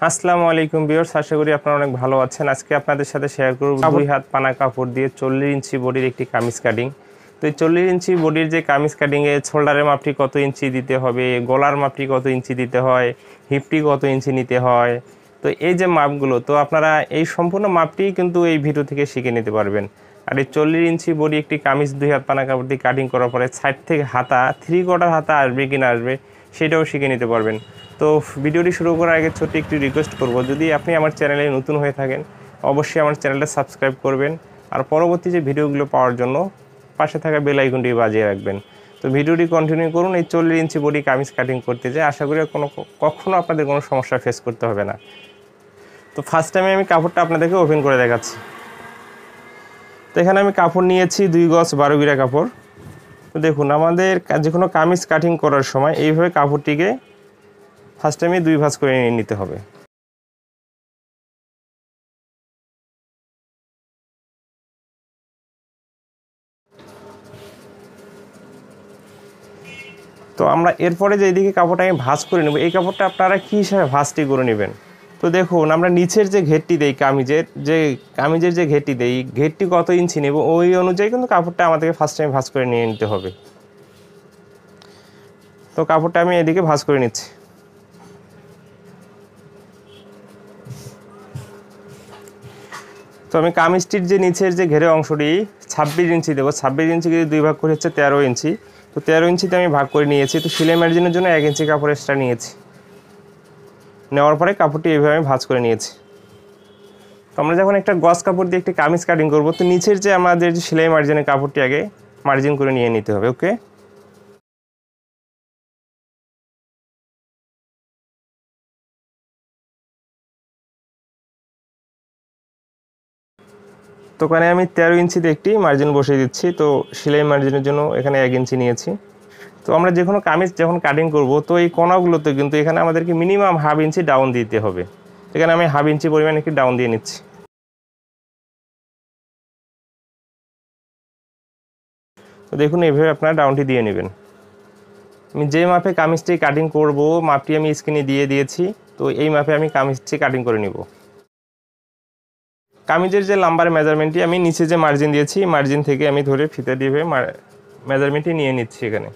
আসসালামু আলাইকুম ভিউয়ার্স, আশা করি আপনারা অনেক ভালো আছেন। আজকে আপনাদের সাথে শেয়ার করব 2 হাত পানা কাপড় দিয়ে 40 ইঞ্চি বডির একটি কামিজ কাটিং। তো এই 40 ইঞ্চি বডির যে কামিজ কাটিংয়ে শোল্ডারের মাপটি কত ইঞ্চি দিতে হবে, গলার মাপটি কত ইঞ্চি দিতে হয়, হিপটি কত ইঞ্চি নিতে হয়, তো এই যে মাপগুলো তো আপনারা এই সম্পূর্ণ মাপটি কিন্তু এই ভিডিও থেকে শিখে নিতে পারবেন। আর এই 40 ইঞ্চি বডি একটি কামিজ 2 হাত পানা কাপড় দিয়ে কাটিং করার পরে সাইড থেকে হাতা 3/4 হাতা আসবে কিনা আসবে সেটাও শিখে নিতে পারবেন। তো ভিডিওটি শুরু করার আগে ছোট্ট একটি রিকোয়েস্ট করব, যদি আপনি আমার চ্যানেলে নতুন হয়ে থাকেন অবশ্যই আমার চ্যানেলটা সাবস্ক্রাইব করবেন, আর পরবর্তী যে ভিডিওগুলো পাওয়ার জন্য পাশে থাকা বেল আইকনটি বাজিয়ে রাখবেন। তো ভিডিওটি কন্টিনিউ করুন। এই 40 ইঞ্চি বডি কামিজ কাটিং করতে যে আশা করি কখনো আপনাদের কোনো সমস্যা ফেস করতে হবে না। তো ফার্স্ট টাইমে আমি কাপড়টা আপনাদেরকে ওপেন করে দেখাচ্ছি। তো এখানে আমি কাপড় নিয়েছি 2 গজ 12 গিরা কাপড়। তো দেখুন, আমাদের যে কোনো কামিজ কাটিং করার সময় এইভাবে কাপড়টিকে ফার্স্ট টাইমে 2 ভাঁজ করে নিয়ে নিতে হবে। তো আমরা এরপরে যে এইদিকে কাপড়টা আমি ভাঁজ করে নেব, এই কাপড়টা আপনারা কী হিসাবে ভাঁজটি করে নেবেন। তো দেখুন, আমরা নিচের যে ঘেরটি দেই কামিজের যে ঘেরটি দেই, ঘেরটি কত ইঞ্চি নেব ওই অনুযায়ী কিন্তু কাপড়টা আমাদেরকে ফার্স্ট টাইম ভাঁজ করে নিয়ে নিতে হবে। তো কাপড়টা আমি এদিকে ভাঁজ করে নিচ্ছি। তো আমি কামিজটির যে নিচের যে ঘেরে অংশটি 26 ইঞ্চি দেবো। 26 ইঞ্চি করে 2 ভাগ করে হচ্ছে 13 ইঞ্চি। তো 13 ইঞ্চিতে আমি ভাগ করে নিয়েছি। তো সেলাই মার্জিনের জন্য 1 ইঞ্চি কাপড় এক্সট্রা নিয়েছি। নেওয়ার পরে কাপড়টি এইভাবে আমি ভাঁজ করে নিয়েছি। তো আমরা যখন একটা গজ কাপড় দিয়ে একটি কামিজ কাটিং করব, তো নিচের যে আমাদের যে সেলাই মার্জিনের কাপড়টি আগে মার্জিন করে নিয়ে নিতে হবে। ওকে, তো ওখানে আমি 13 ইঞ্চিতে একটি মার্জিন বসিয়ে দিচ্ছি। তো সেলাই মার্জিনের জন্য এখানে 1 ইঞ্চি নিয়েছি। তো আমরা যে কোনো কামিজ যখন কাটিং করব, তো এই কোনাগুলোতে কিন্তু এখানে আমাদেরকে মিনিমাম ½ ইঞ্চি ডাউন দিতে হবে। এখানে আমি ½ ইঞ্চি পরিমাণ একটি ডাউন দিয়ে নিচ্ছি। তো দেখুন, এইভাবে আপনারা ডাউনটি দিয়ে নেবেন। আমি যে মাপে কামিজটি কাটিং করব মাপটি আমি স্ক্রিনে দিয়ে দিয়েছি। তো এই মাপে আমি কামিজটি কাটিং করে নিব। কামিজের যে লাম্বার মেজারমেন্টটি আমি নিচে যে মার্জিন দিয়েছি, মার্জিন থেকে আমি ধরে ফিতে দিয়ে মেজারমেন্টটি নিয়ে নিচ্ছি। এখানে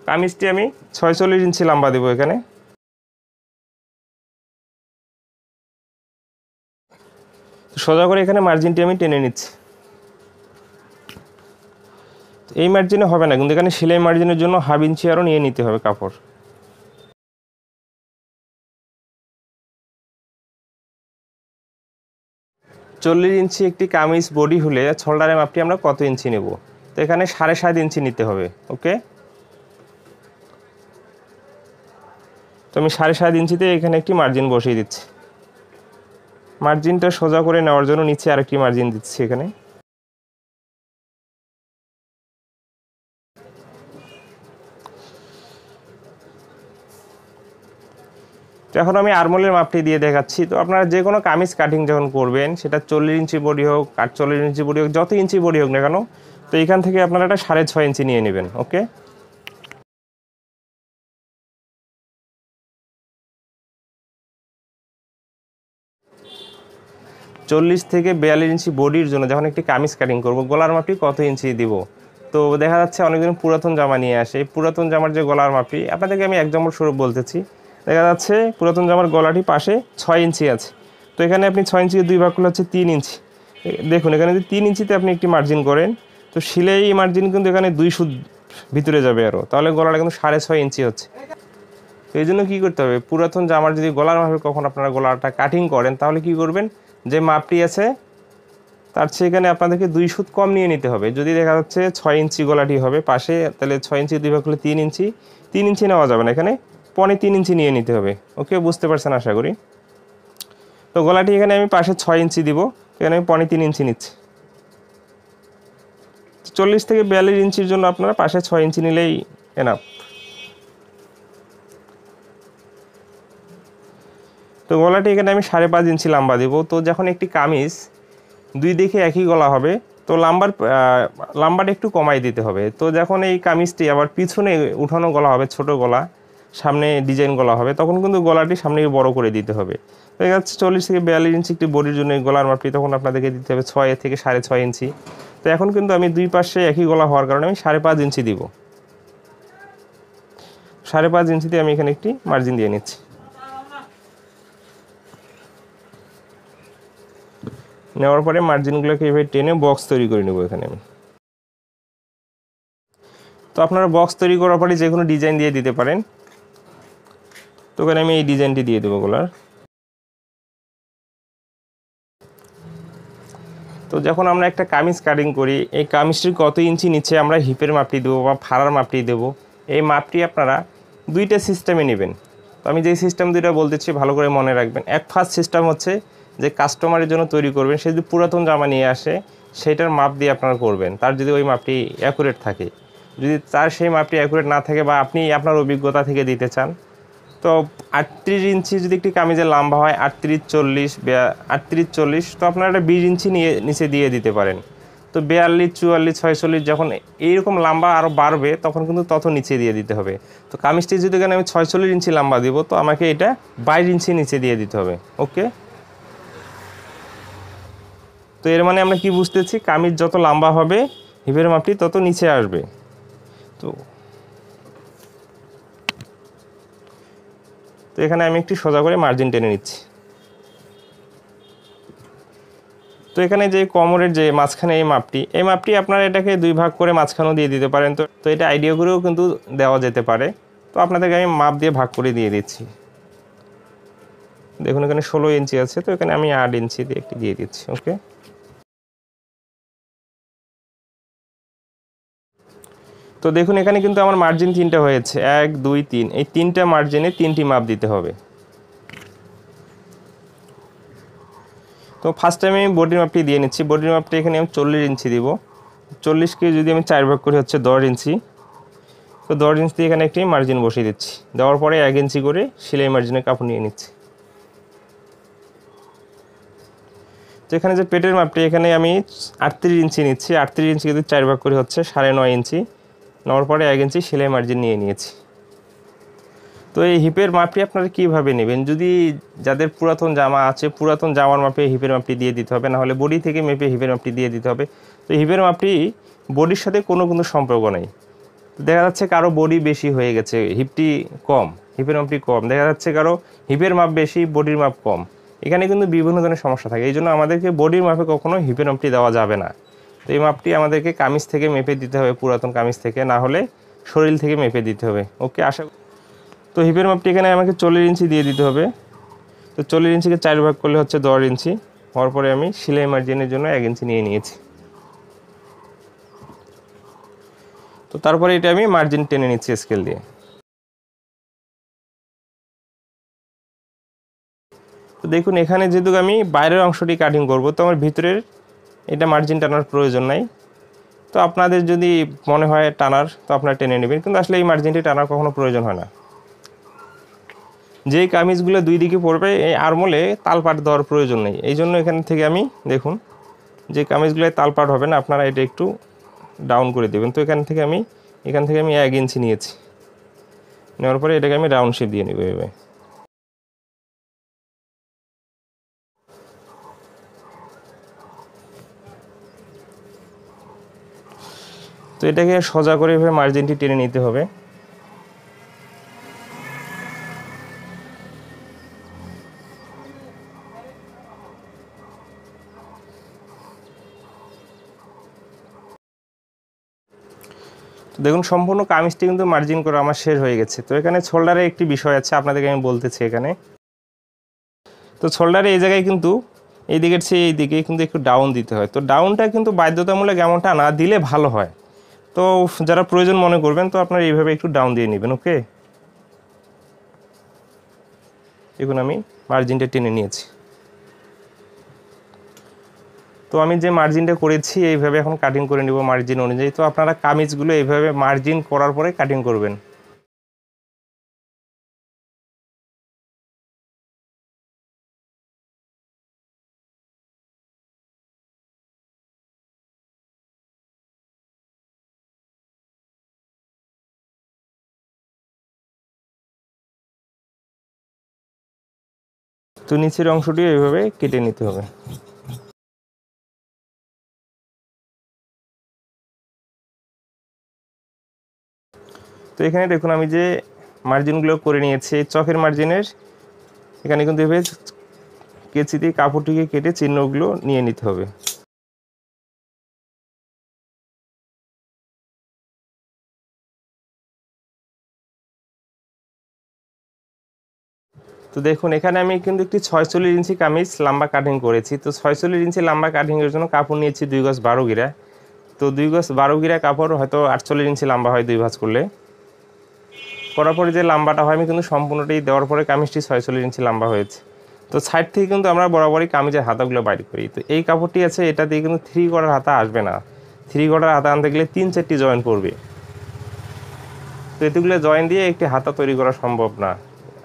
কামিজটি আমি 46 ইঞ্চি লম্বা দেবো। এখানে সোজা করে এখানে মার্জিনটি আমি টেনে নিচ্ছি। এই মার্জিনে হবে না, কিন্তু এখানে সেলাই মার্জিনের জন্য ½ ইঞ্চি আরও নিয়ে নিতে হবে কাপড়। চল্লিশ ইঞ্চি একটি কামিজ বডি হলে শোল্ডারের মাপটি আমরা কত ইঞ্চি নেব? তো এখানে 7.5 ইঞ্চি নিতে হবে। ওকে, তো আমি 7.5 ইঞ্চিতে এখানে একটি মার্জিন বসিয়ে দিচ্ছি। মার্জিনটা সোজা করে নেওয়ার জন্য নিচে আরেকটি মার্জিন দিচ্ছি। এখানে তো এখন আমি আরমোলের মাপটি দিয়ে দেখাচ্ছি। তো আপনারা যে কোনো কামিজ কাটিং যখন করবেন, সেটা 40 ইঞ্চি বডি হোক 48 ইঞ্চি বডি হোক, যত ইঞ্চি বডি হোক না কেন, তো এখান থেকে আপনারা একটা 6.5 ইঞ্চি নিয়ে নেবেন। ওকে, 40 থেকে 42 ইঞ্চি বডির জন্য যখন একটি কামিজ কাটিং করব, গলার মাপটি কত ইঞ্চি দিব? তো দেখা যাচ্ছে অনেকজন পুরাতন জামা নিয়ে আসে। এই পুরাতন জামার যে গলার মাপটি আপনাদেরকে আমি এক্সাম্পল স্বরূপ বলতেছি। দেখা যাচ্ছে পুরাতন জামার গলাটি পাশে 6 ইঞ্চি আছে। তো এখানে আপনি 6 ইঞ্চি 2 ভাগ করলে হচ্ছে 3 ইঞ্চি। দেখুন, এখানে যদি 3 ইঞ্চিতে আপনি একটি মার্জিন করেন, তো সেলাই মার্জিন কিন্তু এখানে 2 সুত ভিতরে যাবে আরও, তাহলে গলাটা কিন্তু 6.5 ইঞ্চি হচ্ছে। তো এই জন্য কী করতে হবে, পুরাতন জামার যদি গলার মাপে কখন আপনারা গলাটা কাটিং করেন, তাহলে কি করবেন, যে মাপটি আছে তার সেখানে আপনাদেরকে 2 সুত কম নিয়ে নিতে হবে। যদি দেখা যাচ্ছে 6 ইঞ্চি গলাটি হবে পাশে, তাহলে 6 ইঞ্চি 2 ভাগ করলে 3 ইঞ্চি। 3 ইঞ্চি নেওয়া যাবে না, এখানে 3.25 ইঞ্চি নিয়ে নিতে হবে। ওকে, বুঝতে পারছেন আশা করি। তো গলাটি এখানে আমি পাশে 6 ইঞ্চি দিব, এখানে আমি 3.25 ইঞ্চি নিচ্ছি। 40 থেকে 42 ইঞ্চির জন্য আপনারা পাশে 6 ইঞ্চি নিলেই এনাফ। তো গলাটি এখানে আমি 5.5 ইঞ্চি লম্বা দেবো। তো যখন একটি কামিজ 2 দিকে একই গলা হবে, তো লাম্বাটা একটু কমাই দিতে হবে। তো যখন এই কামিজটি আবার পিছনে উঠানো গলা হবে, ছোট গলা, সামনে ডিজাইন গলা হবে, তখন কিন্তু গলাটি সামনে বড় করে দিতে হবে। দেখা যাচ্ছে 40 থেকে 42 ইঞ্চি একটি বডির জন্য এই গলার মাপটি তখন আপনাদেরকে দিতে হবে 6 থেকে 6.5 ইঞ্চি। তো এখন কিন্তু আমি দুই পাশে একই গলা হওয়ার কারণে আমি 5.5 ইঞ্চি দিব। 5.5 ইঞ্চিতে আমি এখানে একটি মার্জিন দিয়ে নিচ্ছি। নেওয়ার পরে মার্জিনগুলোকে এভাবে টেনে বক্স তৈরি করে নেব এখানে আমি। তো আপনারা বক্স তৈরি করার পরে যে কোনো ডিজাইন দিয়ে দিতে পারেন। তো এখানে আমি এই ডিজাইনটি দিয়ে দেবো গলার। তো যখন আমরা একটা কামিজ কাটিং করি, এই কামিজটির কত ইঞ্চি নিচে আমরা হিপের মাপটি দেবো বা ফাড়ার মাপটি দেবো, এই মাপটি আপনারা দুইটা সিস্টেমে নেবেন। তো আমি যেই সিস্টেম দুইটা বলতেছি ভালো করে মনে রাখবেন। ফার্স্ট সিস্টেম হচ্ছে যে কাস্টমারের জন্য তৈরি করবেন, সে যদি পুরাতন জামা নিয়ে আসে সেইটার মাপ দিয়ে আপনারা করবেন, তার যদি ওই মাপটি অ্যাকুরেট থাকে। যদি তার সেই মাপটি অ্যাকুরেট না থাকে বা আপনি আপনার অভিজ্ঞতা থেকে দিতে চান, তো 38 ইঞ্চি যদি একটি কামিজের লম্বা হয় 38-40 38-40, তো আপনারা একটা 20 ইঞ্চি নিচে দিয়ে দিতে পারেন। তো 42-44-46 যখন এইরকম লম্বা আরও বাড়বে তখন কিন্তু তত নিচে দিয়ে দিতে হবে। তো কামিজটি যদি এখানে আমি 46 ইঞ্চি লম্বা দিব, তো আমাকে এটা 22 ইঞ্চি নিচে দিয়ে দিতে হবে। ওকে, তো এর মানে আমরা কি বুঝতেছি, কামিজ যত লম্বা হবে হিপের মাপটি তত নিচে আসবে। তো এখানে আমি একটি সোজা করে মার্জিন টেনে নিচ্ছি। তো এখানে যে কোমরের যে মাঝখানে এই মাপটি আপনারা এটাকে দুই ভাগ করে মাঝখানেও দিয়ে দিতে পারেন। তো এটা আইডিয়া করেও কিন্তু দেওয়া যেতে পারে। তো আপনাদেরকে আমি মাপ দিয়ে ভাগ করে দিয়ে দিচ্ছি। দেখুন এখানে 16 ইঞ্চি আছে, তো এখানে আমি 8 ইঞ্চি দিয়ে একটি দিয়ে দিচ্ছি। ওকে, তো দেখুন এখানে কিন্তু আমার মার্জিন 3টা হয়েছে, 1 2 3। এই 3টা মার্জিনে 3টি মাপ দিতে হবে। তো ফার্স্ট টাইমে আমি বডির মাপটি দিয়ে নিচ্ছি। বডির মাপটি এখানে আমি 40 ইঞ্চি দিব। 40কে যদি আমি 4 ভাগ করি হচ্ছে 10 ইঞ্চি। তো 10 ইঞ্চি দিয়ে এখানে একটি মার্জিন বসিয়ে দিচ্ছি। দেওয়ার পরে 1 ইঞ্চি করে সেলাই মার্জিনের কাপড় নিয়ে নিচ্ছি। তো এখানে যে পেটের মাপটি এখানে আমি 38 ইঞ্চি নিচ্ছি। 38 ইঞ্চি যদি 4 ভাগ করে হচ্ছে 9.5 ইঞ্চি। নেওয়ার পরে 1 ইঞ্চি সেলাই মার্জিন নিয়ে নিয়েছি। তো এই হিপের মাপটি আপনারা কীভাবে নেবেন, যদি যাদের পুরাতন জামা আছে পুরাতন জামার মাপে হিপের মাপটি দিয়ে দিতে হবে, নাহলে বডি থেকে মেপে হিপের মাপটি দিয়ে দিতে হবে। তো হিপের মাপটি বডির সাথে কোনো সম্পর্ক নেই। দেখা যাচ্ছে কারো বডি বেশি হয়ে গেছে, হিপটি কম, হিপের মাপটি কম। দেখা যাচ্ছে কারো হিপের মাপ বেশি, বডির মাপ কম। এখানে কিন্তু বিভিন্ন ধরনের সমস্যা থাকে। এই জন্য আমাদেরকে বডির মাপে কখনো হিপের মাপটি দেওয়া যাবে না। তো এই মাপটি আমাদেরকে কামিজ থেকে মেপে দিতে হবে, পুরাতন কামিজ থেকে, না হলে শরীর থেকে মেপে দিতে হবে। ওকে, তো হিপের মাপটি এখানে আমাকে 40 ইঞ্চি দিয়ে দিতে হবে। তো 40 ইঞ্চিকে 4 ভাগ করলে হচ্ছে 10 ইঞ্চি। হওয়ার পরে আমি সেলাই মার্জিনের জন্য 1 ইঞ্চি নিয়ে নিয়েছি। তো তারপরে এটা আমি মার্জিন টেনে নিচ্ছি স্কেল দিয়ে। তো দেখুন এখানে যেহেতু আমি বাইরের অংশটি কাটিং করব, তো আমার ভিতরের এটা মার্জিন টানার প্রয়োজন নাই। তো আপনাদের যদি মনে হয় টানার, তো আপনারা টেনে নেবেন, কিন্তু আসলে এই মার্জিনটি টানার কখনো প্রয়োজন হয় না। যেই কামিজগুলো দুই দিকে পড়বে এই আরমোলে তালপাট দেওয়ার প্রয়োজন নেই। এই জন্য এখান থেকে আমি দেখুন যে কামিজগুলোয় তালপাট হবে না, আপনারা এটা একটু ডাউন করে দেবেন। তো এখান থেকে আমি 1 ইঞ্চি নিয়েছি। নেওয়ার পরে এটাকে আমি রাউন্ড শেপ দিয়ে নেব এভাবে। তো এটাকে সোজা করে এভাবে মার্জিনটি টেনে নিতে হবে। দেখুন সম্পূর্ণ কামিজটি কিন্তু মার্জিন করা আমার শেষ হয়ে গেছে। তো এখানে শোল্ডারে একটি বিষয় আছে, আপনাদেরকে আমি বলতেছি এখানে। তো শোল্ডারে এই জায়গায় কিন্তু এই দিকের চেয়ে এই দিকে কিন্তু একটু ডাউন দিতে হয়। তো ডাউনটা কিন্তু বাধ্যতামূলক এমনটা না, দিলে ভালো হয়। তো যারা প্রয়োজন মনে করবেন, তো আপনারা এইভাবে একটু ডাউন দিয়ে নেবেন। ওকে, দেখুন আমি মার্জিনটা টেনে নিয়েছি। তো আমি যে মার্জিনটা করেছি এইভাবে এখন কাটিং করে নিব মার্জিন অনুযায়ী। তো আপনারা কামিজগুলো এইভাবে মার্জিন করার পরে কাটিং করবেন। তো নিচের অংশটি এইভাবে কেটে নিতে হবে। তো এখানে দেখুন আমি যে মার্জিনগুলো করে নিয়েছি, চকের মার্জিনের এখানে কিন্তু এভাবে কেচি দিয়ে কাপড়টিকে কেটে চিহ্নগুলো নিয়ে নিতে হবে। তো দেখুন এখানে আমি কিন্তু একটি 46 ইঞ্চি কামিজ লম্বা কাটিং করেছি। তো 46 ইঞ্চি লম্বা কাটিংয়ের জন্য কাপড় নিয়েছি 2 গজ 12 গিরা। তো 2 গজ 12 গিরা কাপড় হয়তো 48 ইঞ্চি লম্বা হয় 2 ভাঁজ করলে। করার পরে যে লম্বাটা হয় আমি কিন্তু সম্পূর্ণটাই দেওয়ার পরে কামিজটি 46 ইঞ্চি লম্বা হয়েছে। তো সাইড থেকে কিন্তু আমরা বরাবরই কামিজের হাতাগুলো বাইর করি। তো এই কাপড়টি আছে, এটা দিয়ে কিন্তু 3 গড়ার হাতা আসবে না। 3 গড়ার হাতা আনতে গেলে 3-4টি জয়েন পড়বে। তো এতগুলো জয়েন দিয়ে একটি হাতা তৈরি করা সম্ভব না,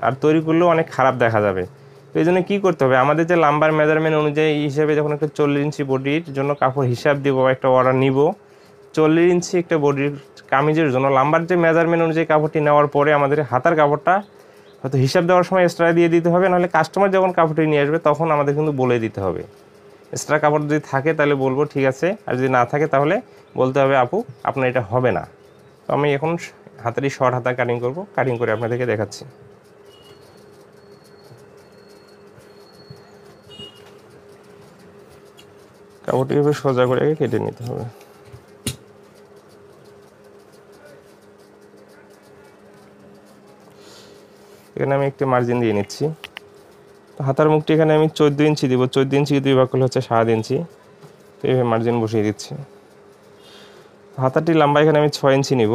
আর তৈরি করলেও অনেক খারাপ দেখা যাবে। তো এই জন্য কী করতে হবে, আমাদের যে লাম্বার মেজারমেন্ট অনুযায়ী হিসেবে যখন একটা 40 ইঞ্চি বডির জন্য কাপড় হিসাব দিব, একটা অর্ডার নিব 40 ইঞ্চি একটা বডির কামিজের জন্য, লাম্বার যে মেজারমেন্ট অনুযায়ী কাপড়টি নেওয়ার পরে আমাদের হাতার কাপড়টা হয়তো হিসাব দেওয়ার সময় এক্সট্রা দিয়ে দিতে হবে, নাহলে কাস্টমার যখন কাপড়টি নিয়ে আসবে তখন আমাদের কিন্তু বলে দিতে হবে। এক্সট্রা কাপড় যদি থাকে তাহলে বলবো ঠিক আছে, আর যদি না থাকে তাহলে বলতে হবে আপু আপনার এটা হবে না। তো আমি এখন হাতারই শর্ট হাতা কাটিং করব, কাটিং করে আপনাদেরকে দেখাচ্ছি। কাপড়টি এভাবে সোজা করে কেটে নিতে হবে। এখানে আমি একটি মার্জিন দিয়ে নিচ্ছি। তো হাতার মুখটি এখানে আমি 14 ইঞ্চি দিব, 14 ইঞ্চি 2 ভাগ করলে হচ্ছে 7 ইঞ্চি। তো এইভাবে মার্জিন বসিয়ে দিচ্ছি। হাতাটি লম্বা এখানে আমি 6 ইঞ্চি নিব।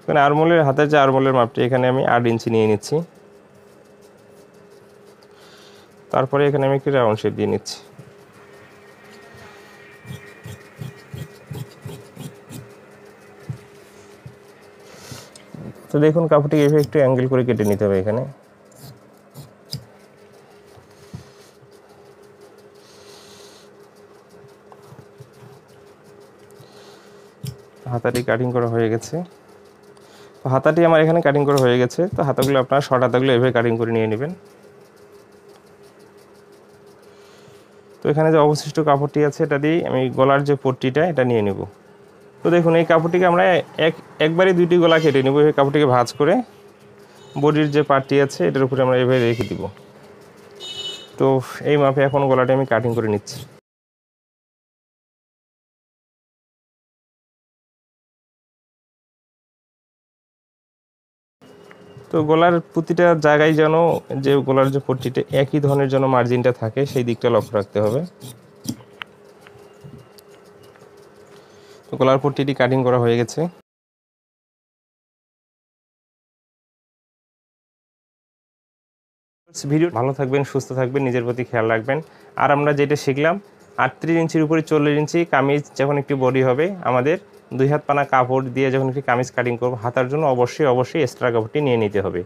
এখানে আরমোলের হাতের যে আরমোলের মাপটি এখানে আমি 8 ইঞ্চি নিয়ে নিচ্ছি। তারপরে এখানে আমি একটি রাউন্ড শেপ দিয়ে নিচ্ছি। তো দেখুন কাপড়টি এভাবে একটু অ্যাঙ্গেল করে কেটে নিতে হবে। এখানে হাতাটি কাটিং করা হয়ে গেছে। তো হাতাটি আমার এখানে কাটিং করা হয়ে গেছে। তো হাতাগুলো আপনারা শর্ট হাতাগুলো এভাবে কাটিং করে নিয়ে নেবেন। তো এখানে যে অবশিষ্ট কাপড়টি আছে এটা দিয়ে আমি গলার যে পট্টিটা এটা নিয়ে নেব। তো দেখুন এই কাপড়টিকে আমরা একবারে 2টি গলা কেটে নেব। এই কাপড়টিকে ভাঁজ করে বডির যে পার্টটি আছে এটার উপরে আমরা এভাবে রেখে দিব। তো এই মাপে এখন গলাটি আমি কাটিং করে নিচ্ছি। তো গলার প্রতিটা জায়গায় যেন যে গলার যে পট্টিটা একই ধরনের যেন মার্জিনটা থাকে সেই দিকটা লক্ষ্য রাখতে হবে। তো গলার পট্টিটি কাটিং করা হয়ে গেছে। ভিডিও ভালো থাকবেন, সুস্থ থাকবেন, নিজের প্রতি খেয়াল রাখবেন। আর আমরা যেটা শিখলাম 38 ইঞ্চির উপরে 40 ইঞ্চি কামিজ যখন একটি বডি হবে, আমাদের 2 হাত পানা কাপড় দিয়ে যখন একটি কামিজ কাটিং করব, হাতার জন্য অবশ্যই এক্সট্রা কাপড়টি নিয়ে নিতে হবে।